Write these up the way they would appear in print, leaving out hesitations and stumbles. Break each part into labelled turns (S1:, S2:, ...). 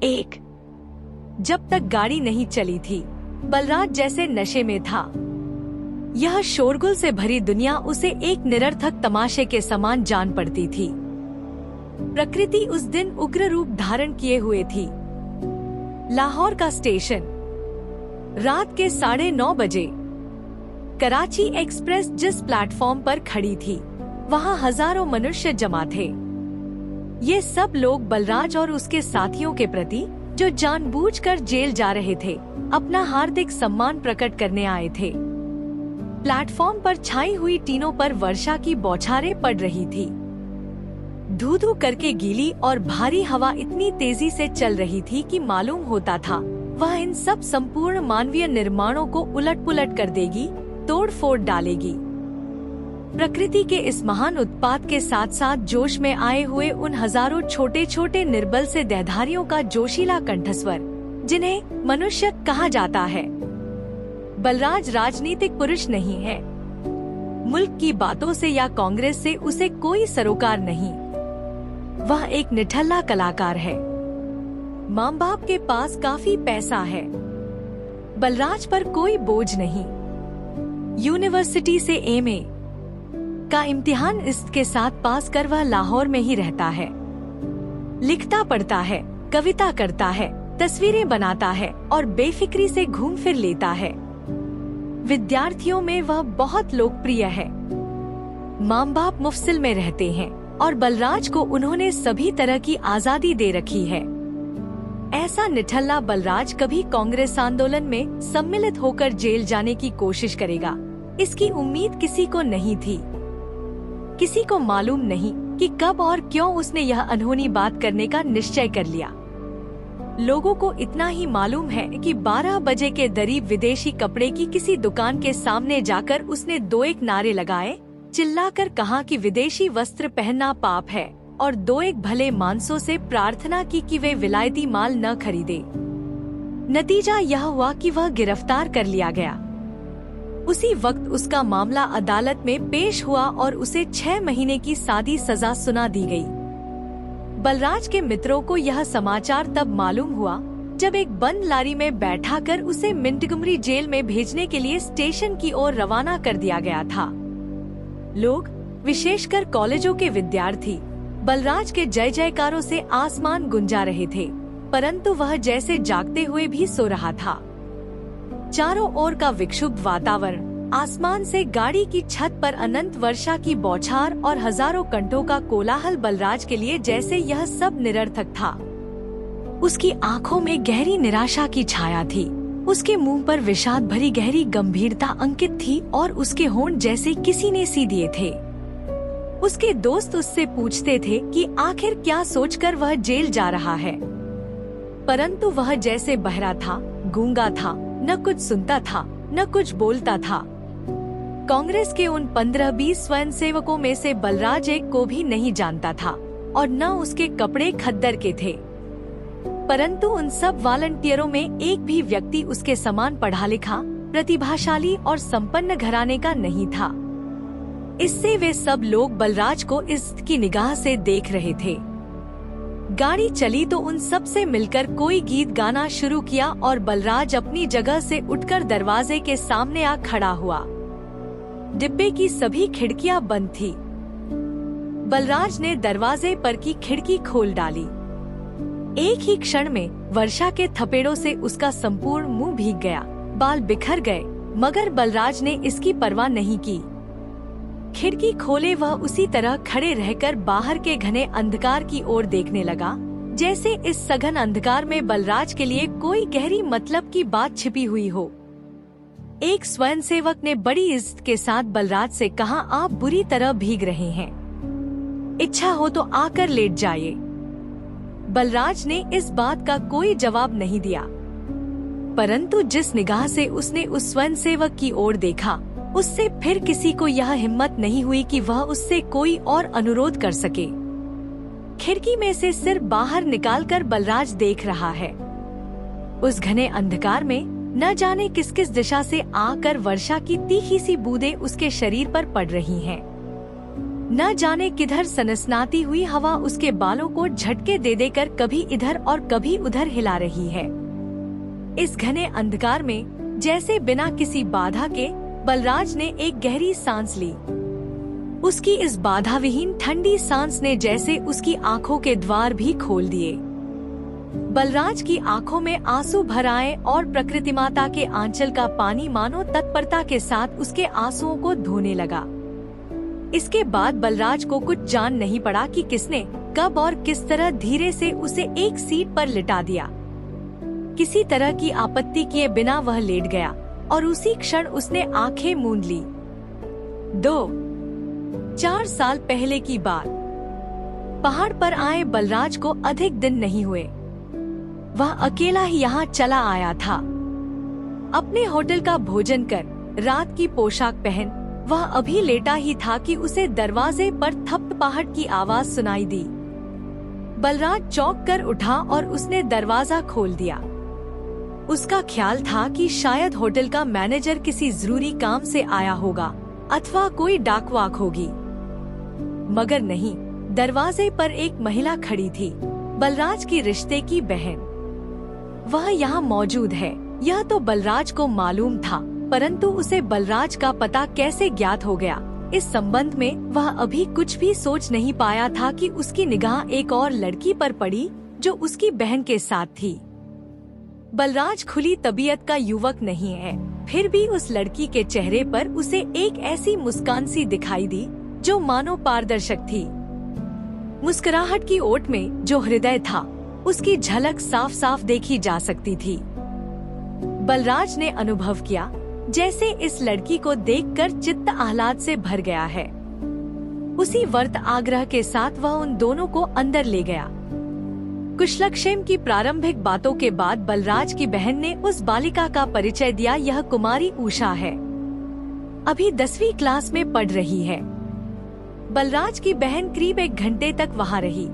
S1: एक। जब तक गाड़ी नहीं चली थी, बलराज जैसे नशे में था। यह शोरगुल से भरी दुनिया उसे एक निरर्थक तमाशे के समान जान पड़ती थी। प्रकृति उस दिन उग्र रूप धारण किए हुए थी। लाहौर का स्टेशन, रात के 9:30 बजे। कराची एक्सप्रेस जिस प्लेटफॉर्म पर खड़ी थी, वहाँ हजारों मनुष्य जमा थे। ये सब लोग बलराज और उसके साथियों के प्रति, जो जानबूझकर जेल जा रहे थे, अपना हार्दिक सम्मान प्रकट करने आए थे। प्लेटफॉर्म पर छाई हुई टीनों पर वर्षा की बौछारें पड़ रही थी। धू-धू करके गीली और भारी हवा इतनी तेजी से चल रही थी कि मालूम होता था वह इन सब संपूर्ण मानवीय निर्माणों को उलट-पुलट कर देगी, तोड़-फोड़ डालेगी। प्रकृति के इस महान उत्पात के साथ साथ जोश में आए हुए उन हजारों छोटे छोटे निर्बल से देहधारियों का जोशीला कंठस्वर, जिन्हें मनुष्य कहा जाता है। बलराज राजनीतिक पुरुष नहीं है। मुल्क की बातों से या कांग्रेस से उसे कोई सरोकार नहीं। वह एक निठल्ला कलाकार है। माँ बाप के पास काफी पैसा है। बलराज पर कोई बोझ नहीं। यूनिवर्सिटी से एमए का इम्तिहान इसके साथ पास कर वह लाहौर में ही रहता है। लिखता पढ़ता है, कविता करता है, तस्वीरें बनाता है और बेफिक्री से घूम फिर लेता है। विद्यार्थियों में वह बहुत लोकप्रिय है। माँ बाप मुफस्सिल में रहते हैं और बलराज को उन्होंने सभी तरह की आजादी दे रखी है। ऐसा निठल्ला बलराज कभी कांग्रेस आंदोलन में सम्मिलित होकर जेल जाने की कोशिश करेगा, इसकी उम्मीद किसी को नहीं थी। किसी को मालूम नहीं कि कब और क्यों उसने यह अनहोनी बात करने का निश्चय कर लिया। लोगों को इतना ही मालूम है कि 12 बजे के करीब विदेशी कपड़े की किसी दुकान के सामने जाकर उसने 2-1 नारे लगाए, चिल्लाकर कहा कि विदेशी वस्त्र पहनना पाप है, और 2-1 भले मानसों से प्रार्थना की कि वे विलायती माल न खरीदे। नतीजा यह हुआ कि वह गिरफ्तार कर लिया गया। उसी वक्त उसका मामला अदालत में पेश हुआ और उसे 6 महीने की सादी सजा सुना दी गई। बलराज के मित्रों को यह समाचार तब मालूम हुआ जब एक बंद लारी में बैठाकर उसे मिंटगमरी जेल में भेजने के लिए स्टेशन की ओर रवाना कर दिया गया था। लोग, विशेषकर कॉलेजों के विद्यार्थी, बलराज के जय जयकारों से आसमान गुंजा रहे थे, परंतु वह जैसे जागते हुए भी सो रहा था। चारों ओर का विक्षुब्ध वातावरण, आसमान से गाड़ी की छत पर अनंत वर्षा की बौछार और हजारों कंठों का कोलाहल बलराज के लिए जैसे यह सब निरर्थक था। उसकी आंखों में गहरी निराशा की छाया थी। उसके मुंह पर विषाद भरी गहरी गंभीरता अंकित थी और उसके होंठ जैसे किसी ने सी दिए थे। उसके दोस्त उससे पूछते थे कि आखिर क्या सोचकर वह जेल जा रहा है, परंतु वह जैसे बहरा था, गूंगा था, न कुछ सुनता था, न कुछ बोलता था। कांग्रेस के उन 15-20 स्वयंसेवकों में से बलराज एक को भी नहीं जानता था और न उसके कपड़े खद्दर के थे, परंतु उन सब वॉलंटियरों में एक भी व्यक्ति उसके समान पढ़ा लिखा, प्रतिभाशाली और संपन्न घराने का नहीं था। इससे वे सब लोग बलराज को इज्जत की निगाह से देख रहे थे। गाड़ी चली तो उन सब से मिलकर कोई गीत गाना शुरू किया और बलराज अपनी जगह से उठकर दरवाजे के सामने आ खड़ा हुआ। डिब्बे की सभी खिड़कियां बंद थी। बलराज ने दरवाजे पर की खिड़की खोल डाली। एक ही क्षण में वर्षा के थपेड़ों से उसका संपूर्ण मुंह भीग गया, बाल बिखर गए, मगर बलराज ने इसकी परवाह नहीं की। खिड़की खोले वह उसी तरह खड़े रहकर बाहर के घने अंधकार की ओर देखने लगा, जैसे इस सघन अंधकार में बलराज के लिए कोई गहरी मतलब की बात छिपी हुई हो। एक स्वयंसेवक ने बड़ी इज्जत के साथ बलराज से कहा, आप बुरी तरह भीग रहे हैं, इच्छा हो तो आकर लेट जाइए। बलराज ने इस बात का कोई जवाब नहीं दिया, परंतु जिस निगाह से उसने उस स्वयंसेवक की ओर देखा, उससे फिर किसी को यह हिम्मत नहीं हुई कि वह उससे कोई और अनुरोध कर सके। खिड़की में से सिर बाहर निकालकर बलराज देख रहा है। उस घने अंधकार में न जाने किस किस दिशा से आकर वर्षा की तीखी सी बूंदें उसके शरीर पर पड़ रही हैं। न जाने किधर सनसनाती हुई हवा उसके बालों को झटके दे देकर कभी इधर और कभी उधर हिला रही है। इस घने अंधकार में जैसे बिना किसी बाधा के बलराज ने एक गहरी सांस ली। उसकी इस बाधा विहीन ठंडी सांस ने जैसे उसकी आंखों के द्वार भी खोल दिए। बलराज की आंखों में आंसू भर आए और प्रकृति माता के आंचल का पानी मानो तत्परता के साथ उसके आंसुओं को धोने लगा। इसके बाद बलराज को कुछ जान नहीं पड़ा कि किसने, कब और किस तरह धीरे से उसे एक सीट पर लिटा दिया। किसी तरह की आपत्ति किए बिना वह लेट गया और उसी क्षण उसने आंखें मूंद ली। 4 साल पहले की बात। पहाड़ पर आए बलराज को अधिक दिन नहीं हुए। वह अकेला ही यहाँ चला आया था। अपने होटल का भोजन कर, रात की पोशाक पहन वह अभी लेटा ही था कि उसे दरवाजे पर थपथपाहट की आवाज सुनाई दी। बलराज चौंक कर उठा और उसने दरवाजा खोल दिया। उसका ख्याल था कि शायद होटल का मैनेजर किसी जरूरी काम से आया होगा अथवा कोई डाकवाक होगी, मगर नहीं। दरवाजे पर एक महिला खड़ी थी, बलराज की रिश्ते की बहन। वह यहाँ मौजूद है, यह तो बलराज को मालूम था, परंतु उसे बलराज का पता कैसे ज्ञात हो गया, इस संबंध में वह अभी कुछ भी सोच नहीं पाया था कि उसकी निगाह एक और लड़की पर पड़ी जो उसकी बहन के साथ थी। बलराज खुली तबीयत का युवक नहीं है, फिर भी उस लड़की के चेहरे पर उसे एक ऐसी मुस्कान सी दिखाई दी जो मानो पारदर्शक थी। मुस्कुराहट की ओट में जो हृदय था, उसकी झलक साफ साफ देखी जा सकती थी। बलराज ने अनुभव किया जैसे इस लड़की को देखकर चित्त आह्लाद से भर गया है। उसी वर्त आग्रह के साथ वह उन दोनों को अंदर ले गया। कुशलक्षेम की प्रारंभिक बातों के बाद बलराज की बहन ने उस बालिका का परिचय दिया। यह कुमारी उषा है, अभी 10वीं क्लास में पढ़ रही है। बलराज की बहन करीब 1 घंटे तक वहाँ रही।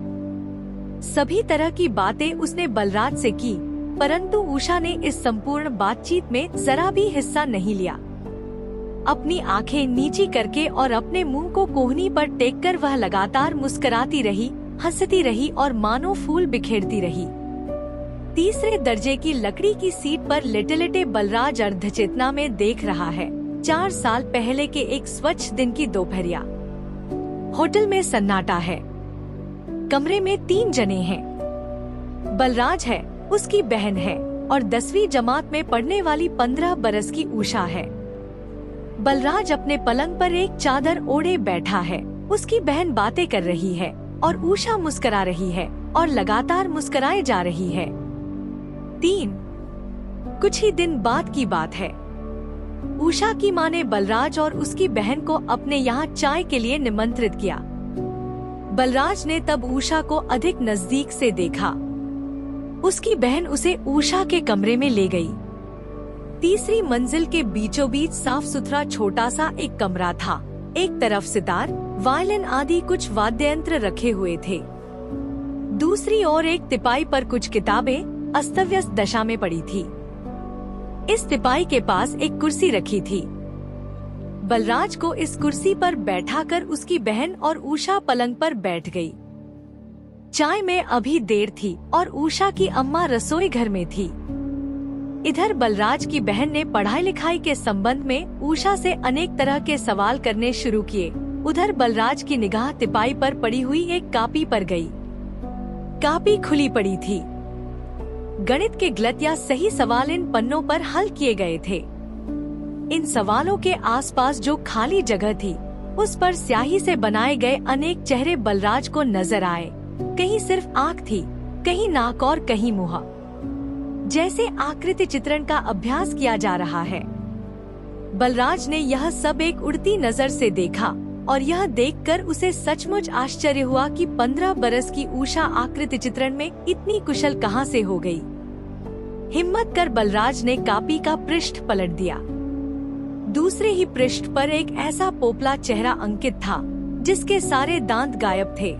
S1: सभी तरह की बातें उसने बलराज से की, परंतु उषा ने इस संपूर्ण बातचीत में जरा भी हिस्सा नहीं लिया। अपनी आंखें नीची करके और अपने मुंह को कोहनी पर टेककर वह लगातार मुस्कुराती रही, हंसती रही और मानो फूल बिखेरती रही। तीसरे दर्जे की लकड़ी की सीट पर लेटे लेटे बलराज अर्धचेतना में देख रहा है। 4 साल पहले के एक स्वच्छ दिन की दोपहरिया। होटल में सन्नाटा है। कमरे में 3 जने हैं। बलराज है, उसकी बहन है और 10वीं जमात में पढ़ने वाली 15 बरस की उषा है। बलराज अपने पलंग पर एक चादर ओढ़े बैठा है। उसकी बहन बातें कर रही है और उषा मुस्कुरा रही है और लगातार मुस्कुराए जा रही है। 3 कुछ ही दिन बाद की बात है। उषा की माँ ने बलराज और उसकी बहन को अपने यहाँ चाय के लिए निमंत्रित किया। बलराज ने तब उषा को अधिक नजदीक से देखा। उसकी बहन उसे उषा के कमरे में ले गई। तीसरी मंजिल के बीचों बीच साफ सुथरा छोटा सा एक कमरा था। एक तरफ सितार, वायलिन आदि कुछ वाद्य यंत्र रखे हुए थे। दूसरी ओर एक तिपाई पर कुछ किताबें अस्तव्यस्त दशा में पड़ी थी। इस तिपाई के पास एक कुर्सी रखी थी। बलराज को इस कुर्सी पर बैठाकर उसकी बहन और उषा पलंग पर बैठ गई। चाय में अभी देर थी और उषा की अम्मा रसोई घर में थी। इधर बलराज की बहन ने पढ़ाई लिखाई के संबंध में उषा से अनेक तरह के सवाल करने शुरू किए। उधर बलराज की निगाह तिपाई पर पड़ी हुई एक कापी पर गई। कापी खुली पड़ी थी। गणित के गलत या सही सवाल इन पन्नों पर हल किए गए थे। इन सवालों के आसपास जो खाली जगह थी, उस पर स्याही से बनाए गए अनेक चेहरे बलराज को नजर आए। कहीं सिर्फ आँख थी, कहीं नाक और कहीं मुंह। जैसे आकृति चित्रण का अभ्यास किया जा रहा है। बलराज ने यह सब एक उड़ती नजर से देखा और यह देखकर उसे सचमुच आश्चर्य हुआ कि 15 बरस की उषा आकृति चित्रण में इतनी कुशल कहां से हो गई। हिम्मत कर बलराज ने कापी का पृष्ठ पलट दिया। दूसरे ही पृष्ठ पर एक ऐसा पोपला चेहरा अंकित था जिसके सारे दांत गायब थे।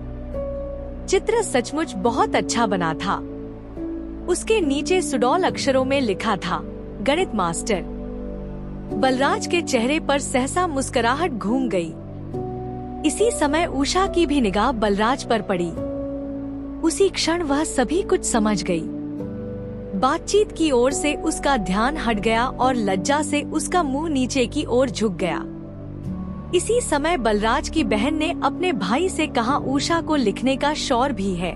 S1: चित्र सचमुच बहुत अच्छा बना था। उसके नीचे सुडौल अक्षरों में लिखा था, गणित मास्टर। बलराज के चेहरे पर सहसा मुस्कुराहट घूम गई। इसी समय उषा की भी निगाह बलराज पर पड़ी। उसी क्षण वह सभी कुछ समझ गई। बातचीत की ओर से उसका ध्यान हट गया और लज्जा से उसका मुंह नीचे की ओर झुक गया। इसी समय बलराज की बहन ने अपने भाई से कहा, उषा को लिखने का शौक भी है,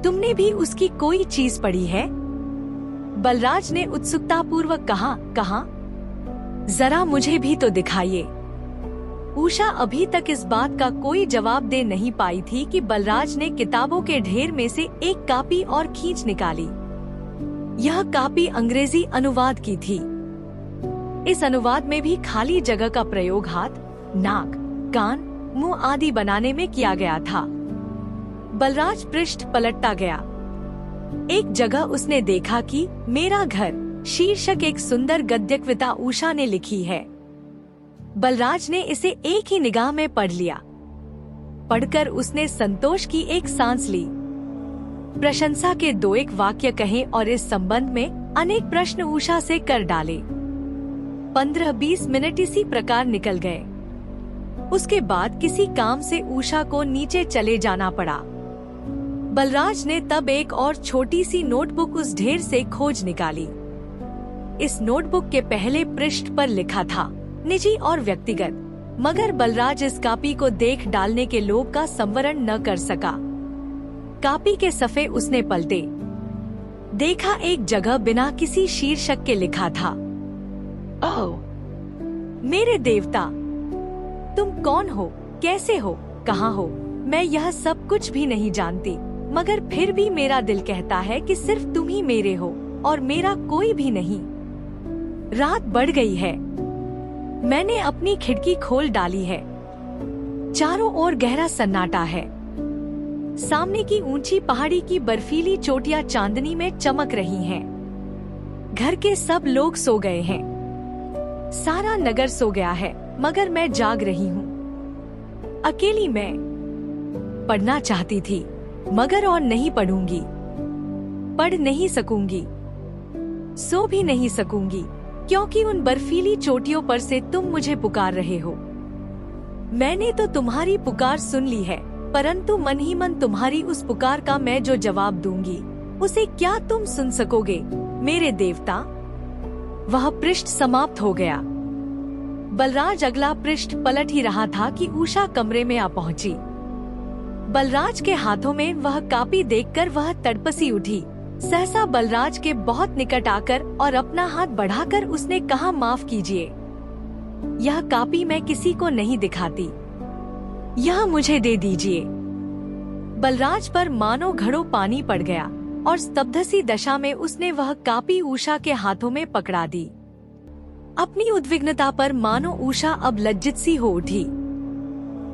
S1: तुमने भी उसकी कोई चीज पढ़ी है? बलराज ने उत्सुकता पूर्वक कहा, जरा मुझे भी तो दिखाइए। उषा अभी तक इस बात का कोई जवाब दे नहीं पाई थी कि बलराज ने किताबों के ढेर में से एक कापी और खींच निकाली। यह कापी अंग्रेजी अनुवाद की थी। इस अनुवाद में भी खाली जगह का प्रयोग हाथ, नाक, कान, मुंह आदि बनाने में किया गया था। बलराज पृष्ठ पलटता गया। एक जगह उसने देखा कि मेरा घर शीर्षक एक सुंदर गद्य कविता उषा ने लिखी है। बलराज ने इसे एक ही निगाह में पढ़ लिया। पढ़कर उसने संतोष की एक सांस ली। प्रशंसा के 2-1 वाक्य कहे और इस संबंध में अनेक प्रश्न उषा से कर डाले। 15-20 मिनट इसी प्रकार निकल गए। उसके बाद किसी काम से उषा को नीचे चले जाना पड़ा। बलराज ने तब एक और छोटी सी नोटबुक उस ढेर से खोज निकाली। इस नोटबुक के पहले पृष्ठ पर लिखा था, निजी और व्यक्तिगत, मगर बलराज इस कापी को देख डालने के लोभ का संवरण न कर सका। कापी के सफ़े उसने पलटे। देखा एक जगह बिना किसी शीर्षक के लिखा था, ओह मेरे देवता, तुम कौन हो, कैसे हो, कहाँ हो? मैं यह सब कुछ भी नहीं जानती, मगर फिर भी मेरा दिल कहता है कि सिर्फ तुम ही मेरे हो और मेरा कोई भी नहीं। रात बढ़ गई है। मैंने अपनी खिड़की खोल डाली है। चारों ओर गहरा सन्नाटा है। सामने की ऊंची पहाड़ी की बर्फीली चोटियां चांदनी में चमक रही हैं। घर के सब लोग सो गए हैं। सारा नगर सो गया है, मगर मैं जाग रही हूँ। अकेली मैं पढ़ना चाहती थी, मगर और नहीं पढ़ूंगी। पढ़ नहीं सकूंगी, सो भी नहीं सकूंगी, क्योंकि उन बर्फीली चोटियों पर से तुम मुझे पुकार रहे हो। मैंने तो तुम्हारी पुकार सुन ली है, परंतु मन ही मन तुम्हारी उस पुकार का मैं जो जवाब दूंगी, उसे क्या तुम सुन सकोगे मेरे देवता? वह पृष्ठ समाप्त हो गया। बलराज अगला पृष्ठ पलट ही रहा था कि उषा कमरे में आ पहुंची। बलराज के हाथों में वह कापी देखकर वह तड़पसी उठी। सहसा बलराज के बहुत निकट आकर और अपना हाथ बढ़ाकर उसने कहा, माफ कीजिए, यह कापी मैं किसी को नहीं दिखाती, यह मुझे दे दीजिए। बलराज पर मानो घड़ों पानी पड़ गया और स्तब्ध सी दशा में उसने वह कापी उषा के हाथों में पकड़ा दी। अपनी उद्विग्नता पर मानो उषा अब लज्जित सी हो उठी।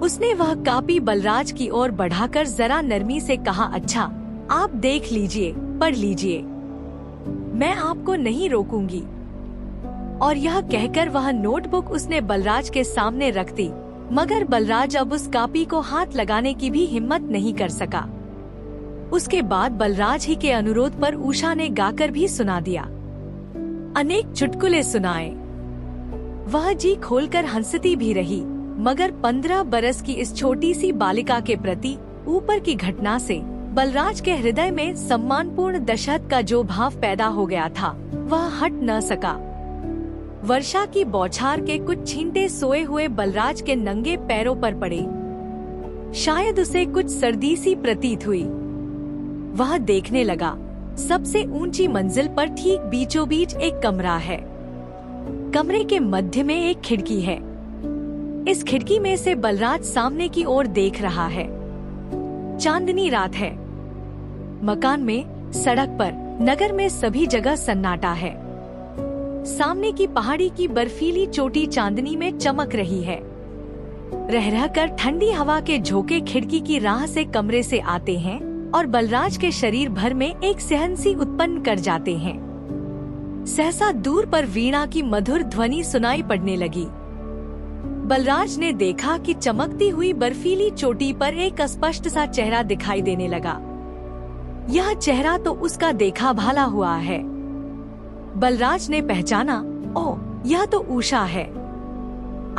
S1: उसने वह कापी बलराज की ओर बढ़ाकर जरा नरमी से कहा, अच्छा आप देख लीजिए, पढ़ लीजिए, मैं आपको नहीं रोकूंगी। और यह कहकर वह नोटबुक उसने बलराज के सामने रख दी, मगर बलराज अब उस कापी को हाथ लगाने की भी हिम्मत नहीं कर सका। उसके बाद बलराज ही के अनुरोध पर उषा ने गाकर भी सुना दिया। अनेक चुटकुले सुनाए। वह जी खोलकर हंसती भी रही, मगर 15 बरस की इस छोटी सी बालिका के प्रति ऊपर की घटना से बलराज के हृदय में सम्मानपूर्ण दशहत का जो भाव पैदा हो गया था, वह हट न सका। वर्षा की बौछार के कुछ छींटे सोए हुए बलराज के नंगे पैरों पर पड़े। शायद उसे कुछ सर्दी सी प्रतीत हुई। वह देखने लगा, सबसे ऊंची मंजिल पर ठीक बीचों बीच एक कमरा है। कमरे के मध्य में एक खिड़की है। इस खिड़की में से बलराज सामने की ओर देख रहा है। चांदनी रात है। मकान में, सड़क पर, नगर में सभी जगह सन्नाटा है। सामने की पहाड़ी की बर्फीली चोटी चांदनी में चमक रही है। रह रहकर ठंडी हवा के झोंके खिड़की की राह से कमरे से आते हैं और बलराज के शरीर भर में एक सहनसी उत्पन्न कर जाते हैं। सहसा दूर पर वीणा की मधुर ध्वनि सुनाई पड़ने लगी। बलराज ने देखा कि चमकती हुई बर्फीली चोटी पर एक अस्पष्ट सा चेहरा दिखाई देने लगा। यह चेहरा तो उसका देखा भाला हुआ है। बलराज ने पहचाना, ओह, यह तो उषा है।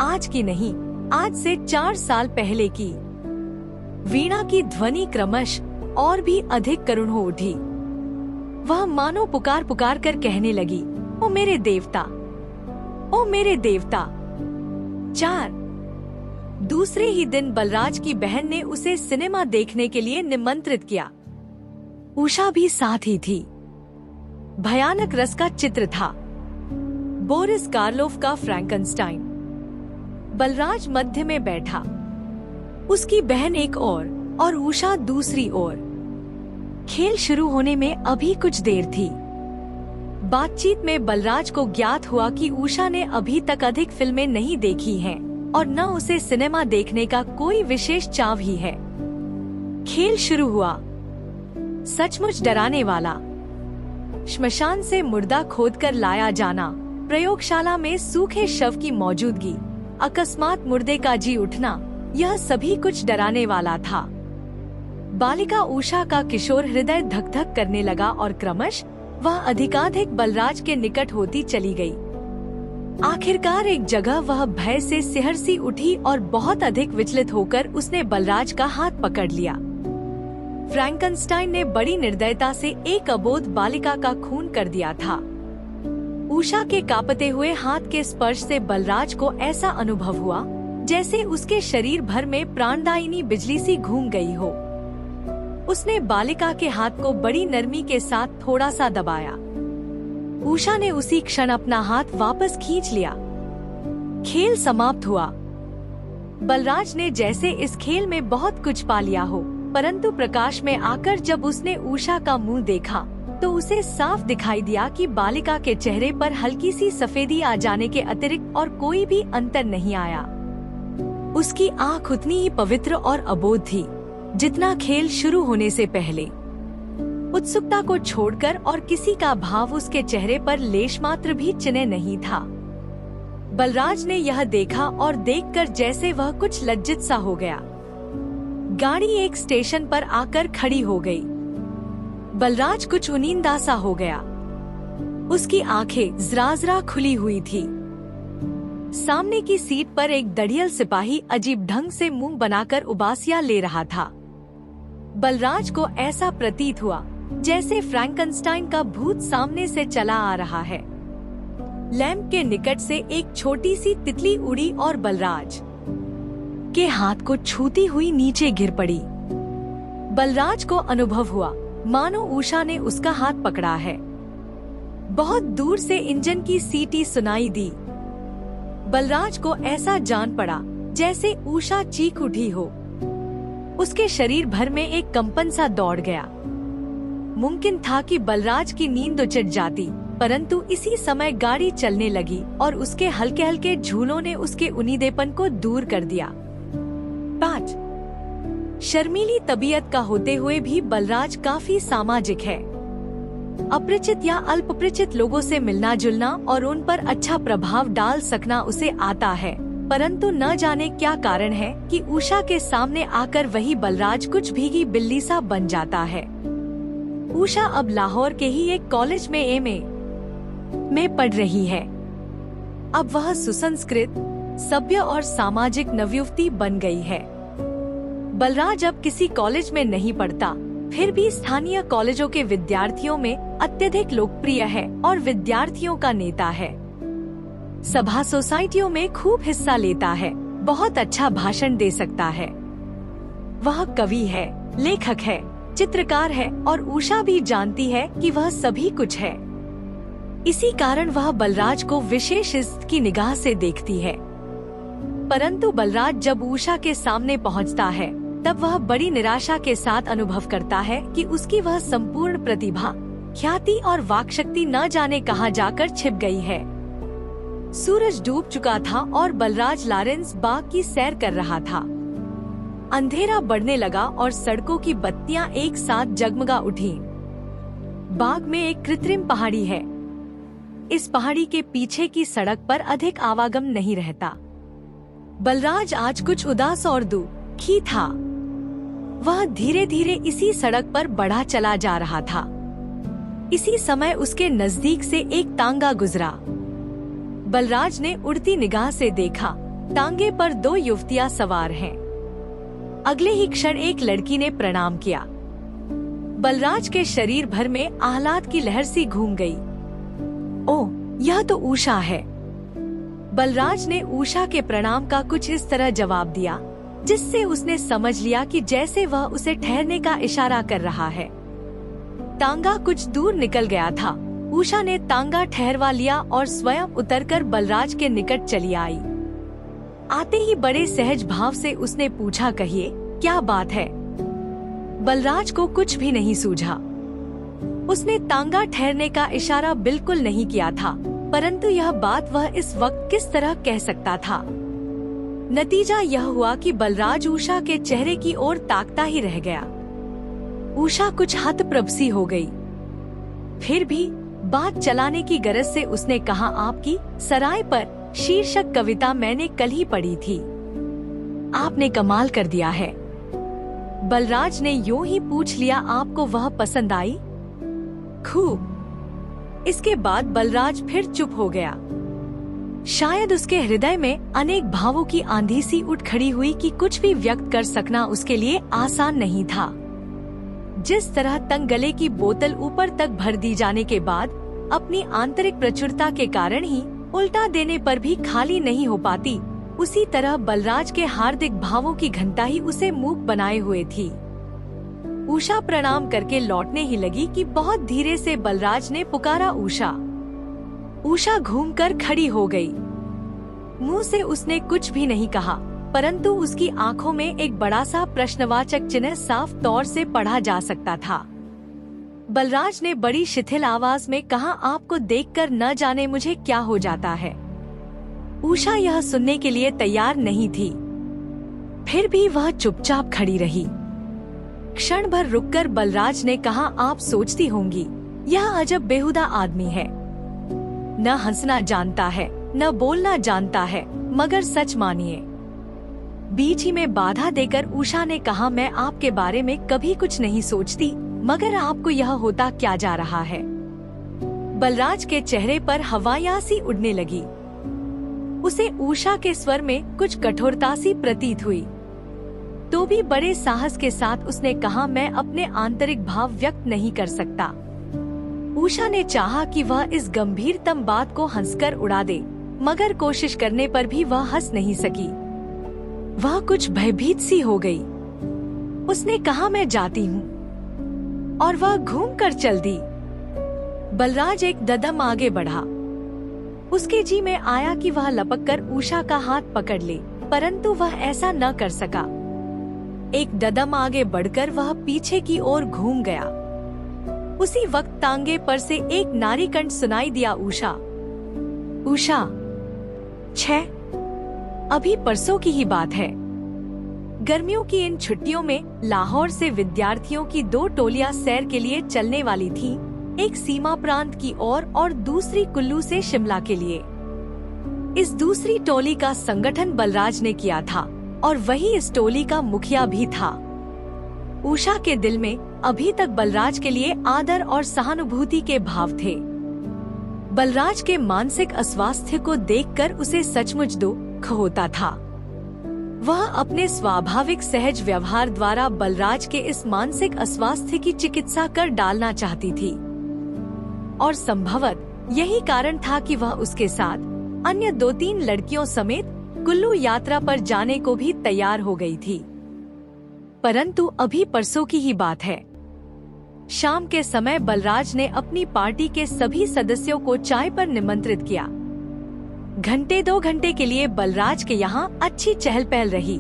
S1: आज की नहीं, आज से 4 साल पहले की। वीणा की ध्वनि क्रमश और भी अधिक करुण हो उठी। वह मानो पुकार पुकार कर कहने लगी, ओ मेरे देवता, ओ मेरे देवता। 4 दूसरे ही दिन बलराज की बहन ने उसे सिनेमा देखने के लिए निमंत्रित किया। उषा भी साथ ही थी। भयानक रस का चित्र था, बोरिस कार्लोफ का फ्रैंकनस्टाइन। बलराज मध्य में बैठा, उसकी बहन एक और उषा दूसरी ओर। खेल शुरू होने में अभी कुछ देर थी। बातचीत में बलराज को ज्ञात हुआ कि उषा ने अभी तक अधिक फिल्में नहीं देखी हैं और न उसे सिनेमा देखने का कोई विशेष चाव ही है। खेल शुरू हुआ, सचमुच डराने वाला। श्मशान से मुर्दा खोदकर लाया जाना, प्रयोगशाला में सूखे शव की मौजूदगी, अकस्मात मुर्दे का जी उठना, यह सभी कुछ डराने वाला था। बालिका उषा का किशोर हृदय धक धक करने लगा और क्रमश वह अधिकाधिक बलराज के निकट होती चली गई। आखिरकार एक जगह वह भय से सिहर सी उठी और बहुत अधिक विचलित होकर उसने बलराज का हाथ पकड़ लिया। फ्रैंकनस्टाइन ने बड़ी निर्दयता से एक अबोध बालिका का खून कर दिया था। उषा के कांपते हुए हाथ के स्पर्श से बलराज को ऐसा अनुभव हुआ जैसे उसके शरीर भर में प्राणदायिनी बिजली सी घूम गई हो। उसने बालिका के हाथ को बड़ी नरमी के साथ थोड़ा सा दबाया। उषा ने उसी क्षण अपना हाथ वापस खींच लिया। खेल समाप्त हुआ। बलराज ने जैसे इस खेल में बहुत कुछ पा लिया हो, परंतु प्रकाश में आकर जब उसने उषा का मुंह देखा तो उसे साफ दिखाई दिया कि बालिका के चेहरे पर हल्की सी सफेदी आ जाने के अतिरिक्त और कोई भी अंतर नहीं आया। उसकी आँख उतनी ही पवित्र और अबोध थी जितना खेल शुरू होने से पहले। उत्सुकता को छोड़कर और किसी का भाव उसके चेहरे पर लेश मात्र भी चिन्ह नहीं था। बलराज ने यह देखा और देखकर जैसे वह कुछ लज्जित सा हो गया। गाड़ी एक स्टेशन पर आकर खड़ी हो गई। बलराज कुछ उनींदा सा हो गया। उसकी आंखें जरा खुली हुई थी। सामने की सीट पर एक दढ़ियल सिपाही अजीब ढंग से मुंह बनाकर उबासियां ले रहा था। बलराज को ऐसा प्रतीत हुआ जैसे फ्रैंकनस्टाइन का भूत सामने से चला आ रहा है। लैंप के निकट से एक छोटी सी तितली उड़ी और बलराज के हाथ को छूती हुई नीचे गिर पड़ी। बलराज को अनुभव हुआ मानो उषा ने उसका हाथ पकड़ा है। बहुत दूर से इंजन की सीटी सुनाई दी। बलराज को ऐसा जान पड़ा जैसे उषा चीख उठी हो। उसके शरीर भर में एक कंपन सा दौड़ गया। मुमकिन था कि बलराज की नींद उचट जाती, परंतु इसी समय गाड़ी चलने लगी और उसके हल्के हल्के झूलों ने उसके उनीदेपन को दूर कर दिया। 5 शर्मीली तबीयत का होते हुए भी बलराज काफी सामाजिक है। अपरिचित या अल्पपरिचित लोगों से मिलना जुलना और उन पर अच्छा प्रभाव डाल सकना उसे आता है, परंतु न जाने क्या कारण है कि उषा के सामने आकर वही बलराज कुछ भीगी बिल्ली सा बन जाता है। उषा अब लाहौर के ही एक कॉलेज में एमए में पढ़ रही है। अब वह सुसंस्कृत, सभ्य और सामाजिक नवयुवती बन गई है। बलराज अब किसी कॉलेज में नहीं पढ़ता, फिर भी स्थानीय कॉलेजों के विद्यार्थियों में अत्यधिक लोकप्रिय है और विद्यार्थियों का नेता है। सभा सोसाइटियों में खूब हिस्सा लेता है, बहुत अच्छा भाषण दे सकता है। वह कवि है, लेखक है, चित्रकार है और उषा भी जानती है कि वह सभी कुछ है। इसी कारण वह बलराज को विशेष इज्जत की निगाह से देखती है। परंतु बलराज जब उषा के सामने पहुंचता है तब वह बड़ी निराशा के साथ अनुभव करता है कि उसकी वह संपूर्ण प्रतिभा, ख्याति और वाक्शक्ति न जाने कहां जाकर छिप गई है। सूरज डूब चुका था और बलराज लॉरेंस बाग की सैर कर रहा था। अंधेरा बढ़ने लगा और सड़कों की बत्तियां एक साथ जगमगा उठीं। बाग में एक कृत्रिम पहाड़ी है। इस पहाड़ी के पीछे की सड़क पर अधिक आवागम नहीं रहता। बलराज आज कुछ उदास और दुखी था। वह धीरे धीरे इसी सड़क पर बढ़ा चला जा रहा था। इसी समय उसके नजदीक से एक तांगा गुजरा। बलराज ने उड़ती निगाह से देखा टांगे पर 2 युवतियां सवार हैं। अगले ही क्षण एक लड़की ने प्रणाम किया। बलराज के शरीर भर में आह्लाद की लहर सी घूम गई। ओह, यह तो उषा है। बलराज ने उषा के प्रणाम का कुछ इस तरह जवाब दिया जिससे उसने समझ लिया कि जैसे वह उसे ठहरने का इशारा कर रहा है। तांगा कुछ दूर निकल गया था। उषा ने तांगा ठहरवा लिया और स्वयं उतरकर बलराज के निकट चली आई। आते ही बड़े सहज भाव से उसने पूछा, कहिए क्या बात है। बलराज को कुछ भी नहीं सूझा। उसने तांगा ठहरने का इशारा बिल्कुल नहीं किया था, परंतु यह बात वह इस वक्त किस तरह कह सकता था। नतीजा यह हुआ कि बलराज उषा के चेहरे की ओर ताकता ही रह गया। उषा कुछ हतप्रभ सी हो गई। फिर भी बात चलाने की गरज से उसने कहा, आपकी सराय पर शीर्षक कविता मैंने कल ही पढ़ी थी। आपने कमाल कर दिया है। बलराज ने यूं ही पूछ लिया, आपको वह पसंद आई? खूब। इसके बाद बलराज फिर चुप हो गया। शायद उसके हृदय में अनेक भावों की आंधी सी उठ खड़ी हुई कि कुछ भी व्यक्त कर सकना उसके लिए आसान नहीं था। जिस तरह तंग गले की बोतल ऊपर तक भर दी जाने के बाद अपनी आंतरिक प्रचुरता के कारण ही उल्टा देने पर भी खाली नहीं हो पाती, उसी तरह बलराज के हार्दिक भावों की घनता ही उसे मूक बनाए हुए थी। उषा प्रणाम करके लौटने ही लगी कि बहुत धीरे से बलराज ने पुकारा, उषा। उषा घूमकर खड़ी हो गई। मुंह से उसने कुछ भी नहीं कहा, परंतु उसकी आंखों में एक बड़ा सा प्रश्नवाचक चिन्ह साफ तौर से पढ़ा जा सकता था। बलराज ने बड़ी शिथिल आवाज में कहा, आपको देखकर न जाने मुझे क्या हो जाता है। उषा यह सुनने के लिए तैयार नहीं थी। फिर भी वह चुपचाप खड़ी रही। क्षण भर रुककर बलराज ने कहा, आप सोचती होंगी यह अजब बेहुदा आदमी है, न हंसना जानता है न बोलना जानता है, मगर सच मानिए। बीच ही में बाधा देकर उषा ने कहा, मैं आपके बारे में कभी कुछ नहीं सोचती, मगर आपको यह होता क्या जा रहा है। बलराज के चेहरे पर हवाएं सी उड़ने लगी। उसे उषा के स्वर में कुछ कठोरता सी प्रतीत हुई, तो भी बड़े साहस के साथ उसने कहा, मैं अपने आंतरिक भाव व्यक्त नहीं कर सकता। उषा ने चाहा कि वह इस गंभीरतम बात को हंसकर उड़ा दे, मगर कोशिश करने पर भी वह हंस नहीं सकी। वह कुछ भयभीत सी हो गई। उसने कहा, मैं जाती हूँ, और वह घूमकर चल दी। बलराज एक कदम आगे बढ़ा। उसके जी में आया कि वह लपककर उषा का हाथ पकड़ ले, परंतु वह ऐसा न कर सका। एक कदम आगे बढ़कर वह पीछे की ओर घूम गया। उसी वक्त तांगे पर से एक नारी कंठ सुनाई दिया, उषा, उषा। छह, अभी परसों की ही बात है। गर्मियों की इन छुट्टियों में लाहौर से विद्यार्थियों की 2 टोलियां सैर के लिए चलने वाली थीं, एक सीमा प्रांत की ओर और दूसरी कुल्लू से शिमला के लिए। इस दूसरी टोली का संगठन बलराज ने किया था और वही इस टोली का मुखिया भी था। उषा के दिल में अभी तक बलराज के लिए आदर और सहानुभूति के भाव थे। बलराज के मानसिक अस्वास्थ्य को देखकर उसे सचमुच दुख होता था। वह अपने स्वाभाविक सहज व्यवहार द्वारा बलराज के इस मानसिक अस्वास्थ्य की चिकित्सा कर डालना चाहती थी, और संभवत यही कारण था कि वह उसके साथ अन्य 2-3 लड़कियों समेत कुल्लू यात्रा पर जाने को भी तैयार हो गई थी। परंतु अभी परसों की ही बात है। शाम के समय बलराज ने अपनी पार्टी के सभी सदस्यों को चाय पर निमंत्रित किया। 1-2 घंटे के लिए बलराज के यहाँ अच्छी चहल पहल रही।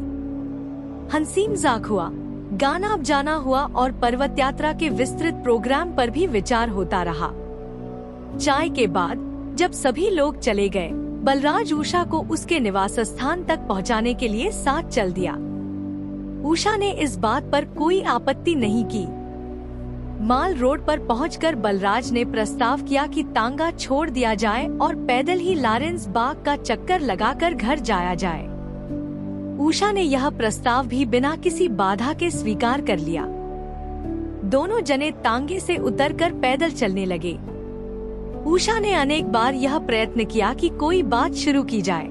S1: हंसी मजाक हुआ, गाना बजाना हुआ और पर्वत यात्रा के विस्तृत प्रोग्राम पर भी विचार होता रहा। चाय के बाद जब सभी लोग चले गए, बलराज उषा को उसके निवास स्थान तक पहुँचाने के लिए साथ चल दिया। उषा ने इस बात पर कोई आपत्ति नहीं की। माल रोड पर पहुंचकर बलराज ने प्रस्ताव किया कि तांगा छोड़ दिया जाए और पैदल ही लॉरेंस बाग का चक्कर लगाकर घर जाया जाए। उषा ने यह प्रस्ताव भी बिना किसी बाधा के स्वीकार कर लिया। दोनों जने तांगे से उतरकर पैदल चलने लगे। उषा ने अनेक बार यह प्रयत्न किया कि कोई बात शुरू की जाए,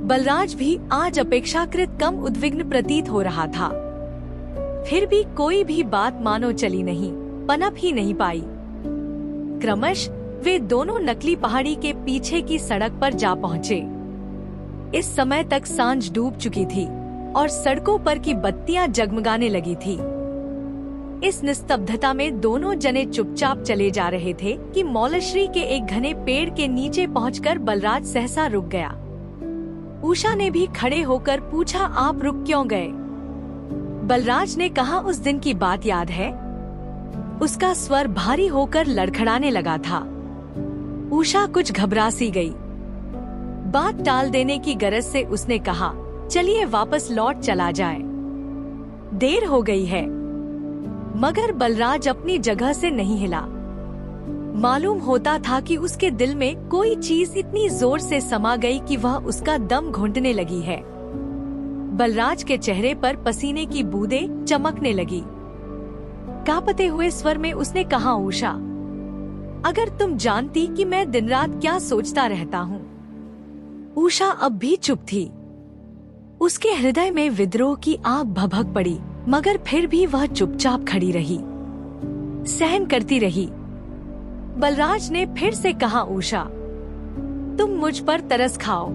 S1: बलराज भी आज अपेक्षाकृत कम उद्विग्न प्रतीत हो रहा था। फिर भी कोई भी बात मानो चली नहीं, पनप ही नहीं पाई। क्रमश वे दोनों नकली पहाड़ी के पीछे की सड़क पर जा पहुँचे। इस समय तक सांझ डूब चुकी थी और सड़कों पर की बत्तियां जगमगाने लगी थी। इस निस्तब्धता में दोनों जने चुपचाप चले जा रहे थे कि मौलश्री के एक घने पेड़ के नीचे पहुंचकर बलराज सहसा रुक गया। उषा ने भी खड़े होकर पूछा, आप रुक क्यों गए? बलराज ने कहा, उस दिन की बात याद है? उसका स्वर भारी होकर लड़खड़ाने लगा था। उषा कुछ घबरा सी गई। बात टाल देने की गरज से उसने कहा, चलिए वापस लौट चला जाए, देर हो गई है। मगर बलराज अपनी जगह से नहीं हिला। मालूम होता था कि उसके दिल में कोई चीज इतनी जोर से समा गई कि वह उसका दम घुंटने लगी है। बलराज के चेहरे पर पसीने की बूंदें चमकने लगी। कांपते हुए स्वर में उसने कहा, उषा, अगर तुम जानती कि मैं दिन रात क्या सोचता रहता हूँ। उषा अब भी चुप थी। उसके हृदय में विद्रोह की आग भभक पड़ी, मगर फिर भी वह चुपचाप खड़ी रही, सहन करती रही। बलराज ने फिर से कहा, उषा, तुम मुझ पर तरस खाओ,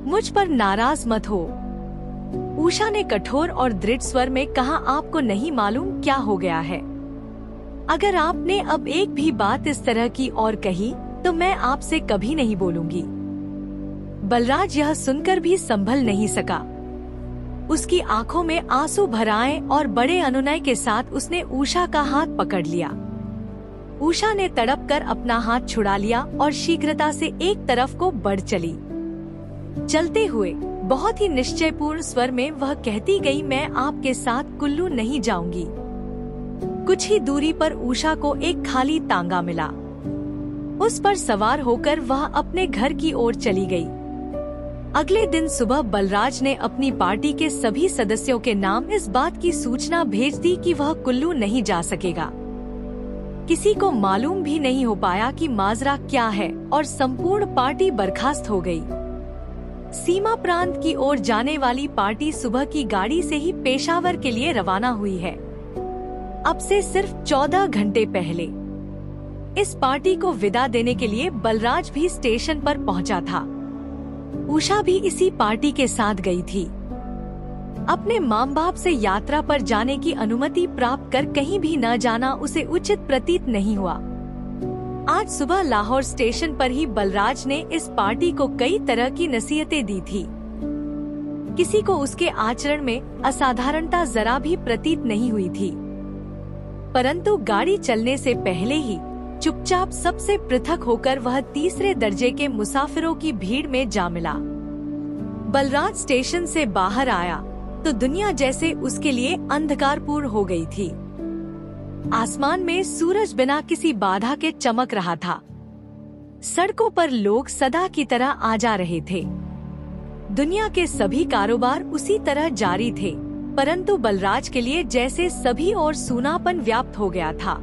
S1: मुझ पर नाराज मत हो। उषा ने कठोर और दृढ़ स्वर में कहा, आपको नहीं मालूम क्या हो गया है। अगर आपने अब एक भी बात इस तरह की और कही तो मैं आपसे कभी नहीं बोलूंगी। बलराज यह सुनकर भी संभल नहीं सका। उसकी आंखों में आंसू भर आए और बड़े अनुनय के साथ उसने उषा का हाथ पकड़ लिया। उषा ने तड़प कर अपना हाथ छुड़ा लिया और शीघ्रता से एक तरफ को बढ़ चली। चलते हुए बहुत ही निश्चयपूर्ण स्वर में वह कहती गई, मैं आपके साथ कुल्लू नहीं जाऊंगी। कुछ ही दूरी पर उषा को एक खाली तांगा मिला। उस पर सवार होकर वह अपने घर की ओर चली गई। अगले दिन सुबह बलराज ने अपनी पार्टी के सभी सदस्यों के नाम इस बात की सूचना भेज दी कि वह कुल्लू नहीं जा सकेगा। किसी को मालूम भी नहीं हो पाया कि माजरा क्या है और संपूर्ण पार्टी बर्खास्त हो गई। सीमा प्रांत की ओर जाने वाली पार्टी सुबह की गाड़ी से ही पेशावर के लिए रवाना हुई है। अब से सिर्फ 14 घंटे पहले इस पार्टी को विदा देने के लिए बलराज भी स्टेशन पर पहुंचा था। उषा भी इसी पार्टी के साथ गई थी। अपने माँ बाप से यात्रा पर जाने की अनुमति प्राप्त कर कहीं भी न जाना उसे उचित प्रतीत नहीं हुआ। आज सुबह लाहौर स्टेशन पर ही बलराज ने इस पार्टी को कई तरह की नसीहतें दी थी। किसी को उसके आचरण में असाधारणता जरा भी प्रतीत नहीं हुई थी, परंतु गाड़ी चलने से पहले ही चुपचाप सबसे पृथक होकर वह तीसरे दर्जे के मुसाफिरों की भीड़ में जा मिला। बलराज स्टेशन से बाहर आया तो दुनिया जैसे उसके लिए अंधकारपूर्ण हो गई थी। आसमान में सूरज बिना किसी बाधा के चमक रहा था। सड़कों पर लोग सदा की तरह आ जा रहे थे। दुनिया के सभी कारोबार उसी तरह जारी थे, परंतु बलराज के लिए जैसे सभी और सूनापन व्याप्त हो गया था।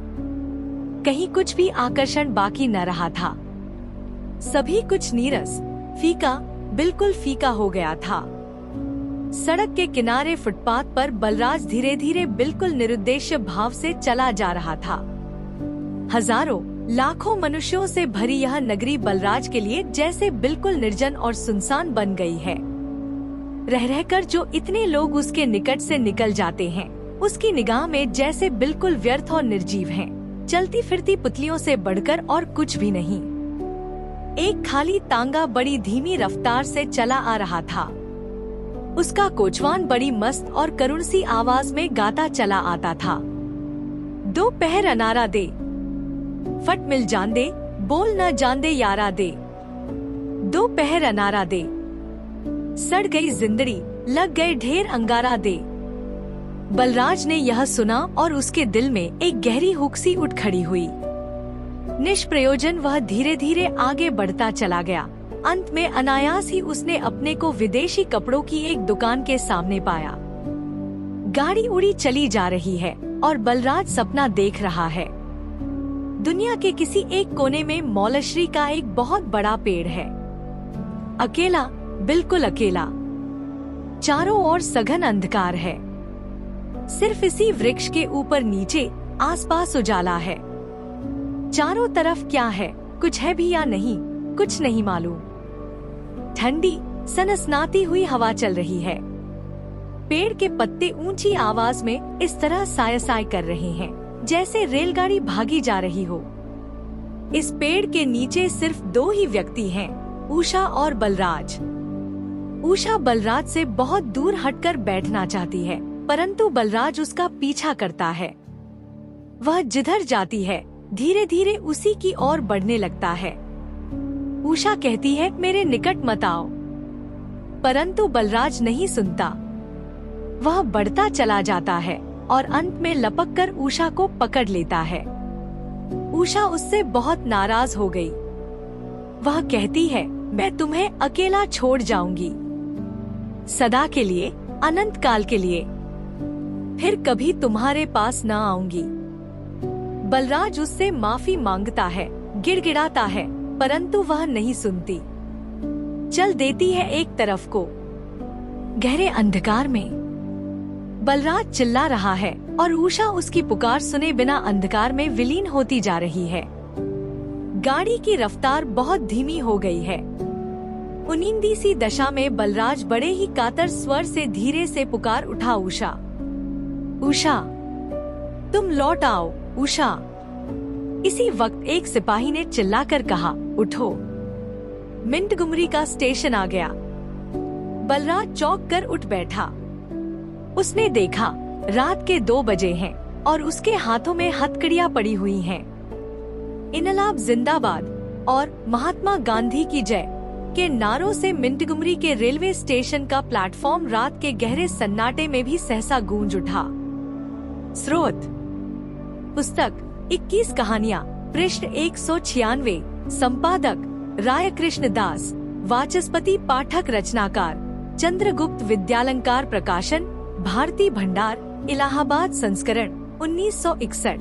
S1: कहीं कुछ भी आकर्षण बाकी न रहा था। सभी कुछ नीरस, फीका, बिल्कुल फीका हो गया था। सड़क के किनारे फुटपाथ पर बलराज धीरे धीरे बिल्कुल निरुद्देश्य भाव से चला जा रहा था। हजारों लाखों मनुष्यों से भरी यह नगरी बलराज के लिए जैसे बिल्कुल निर्जन और सुनसान बन गई है। रह रहकर जो इतने लोग उसके निकट से निकल जाते हैं, उसकी निगाह में जैसे बिल्कुल व्यर्थ और निर्जीव हैं, चलती फिरती पुतलियों से बढ़कर और कुछ भी नहीं। एक खाली तांगा बड़ी धीमी रफ्तार से चला आ रहा था। उसका कोचवान बड़ी मस्त और करुण सी आवाज में गाता चला आता था, दो पहर अनारा दे, फट मिल जान दे, बोल न जान दे यारा दे, दो पहर अनारा दे, सड़ गई जिंदड़ी, लग गए ढेर अंगारा दे। बलराज ने यह सुना और उसके दिल में एक गहरी हुक सी उठ खड़ी हुई। निष्प्रयोजन वह धीरे धीरे आगे बढ़ता चला गया। अंत में अनायास ही उसने अपने को विदेशी कपड़ों की एक दुकान के सामने पाया। गाड़ी उड़ी चली जा रही है और बलराज सपना देख रहा है। दुनिया के किसी एक कोने में मौलश्री का एक बहुत बड़ा पेड़ है। अकेला, बिल्कुल अकेला। चारों ओर सघन अंधकार है। सिर्फ इसी वृक्ष के ऊपर नीचे आसपास उजाला है। चारों तरफ क्या है, कुछ है भी या नहीं, कुछ नहीं मालूम। ठंडी सनसनाती हुई हवा चल रही है। पेड़ के पत्ते ऊंची आवाज में इस तरह साय साय कर रहे हैं जैसे रेलगाड़ी भागी जा रही हो। इस पेड़ के नीचे सिर्फ दो ही व्यक्ति हैं, उषा और बलराज। उषा बलराज से बहुत दूर हटकर बैठना चाहती है, परंतु बलराज उसका पीछा करता है। वह जिधर जाती है धीरे धीरे उसी की ओर बढ़ने लगता है। उषा कहती है, मेरे निकट मत आओ, परंतु बलराज नहीं सुनता। वह बढ़ता चला जाता है और अंत में लपककर उषा को पकड़ लेता है। उषा उससे बहुत नाराज हो गई। वह कहती है, मैं तुम्हें अकेला छोड़ जाऊंगी, सदा के लिए, अनंत काल के लिए, फिर कभी तुम्हारे पास न आऊंगी। बलराज उससे माफी मांगता है, गिड़गिड़ाता है, परंतु वह नहीं सुनती। चल देती है एक तरफ को। गहरे अंधकार में बलराज चिल्ला रहा है और उषा उसकी पुकार सुने बिना अंधकार में विलीन होती जा रही है। गाड़ी की रफ्तार बहुत धीमी हो गई है। उनींदी सी दशा में बलराज बड़े ही कातर स्वर से धीरे से पुकार उठा, उषा, उषा, तुम लौट आओ, उषा। इसी वक्त एक सिपाही ने चिल्लाकर कहा, उठो, मिंटगुमरी का स्टेशन आ गया। बलराज चौंक कर उठ बैठा। उसने देखा रात के 2 बजे हैं और उसके हाथों में हथकड़ियां पड़ी हुई हैं। इनकलाब जिंदाबाद और महात्मा गांधी की जय के नारों से मिंटगुमरी के रेलवे स्टेशन का प्लेटफॉर्म रात के गहरे सन्नाटे में भी सहसा गूंज उठा। स्रोत पुस्तक 21 कहानियाँ, पृष्ठ 196, संपादक राय कृष्ण दास, वाचस्पति पाठक, रचनाकार चंद्रगुप्त विद्यालंकार, प्रकाशन भारती भंडार, इलाहाबाद, संस्करण 1961।